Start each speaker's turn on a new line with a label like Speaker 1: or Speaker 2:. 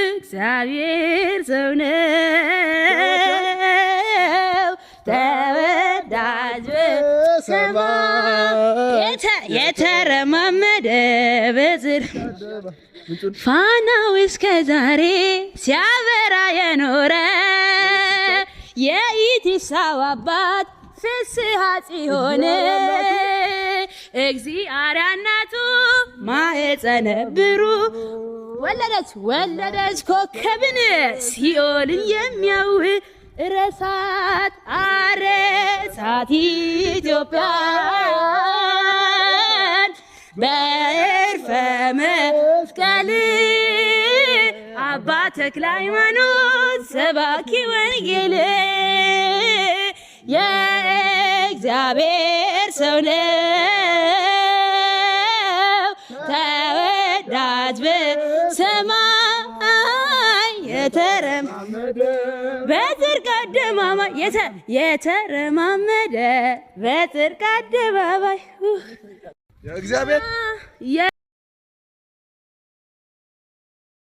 Speaker 1: የእግዚአብሔር ሰው ነው ተወዳጅ በሰማይ የተረማመደ በጽድቅ ፋናው እስከ ዛሬ ሲያበራ የኖረ የኢቲሳው አባት ፍስሐ ጽዮን እግዚአብሔር እናቱ ማኅፀነ ብሩክ ወለደች ኮከብን ሲኦልን የሚያውረሳት አረሳት ኢትዮጵያን በዕርፈ መስቀል አባ ተክለ ሃይማኖት ሰባኪ ወንጌል የእግዚአብሔር ሰው ነው ተወዳጅ በሰማይ የተረማመደ በጽድቅ አደባባይ የተረማመደ በጽድቅ አደባባይ
Speaker 2: የእግዚአብሔር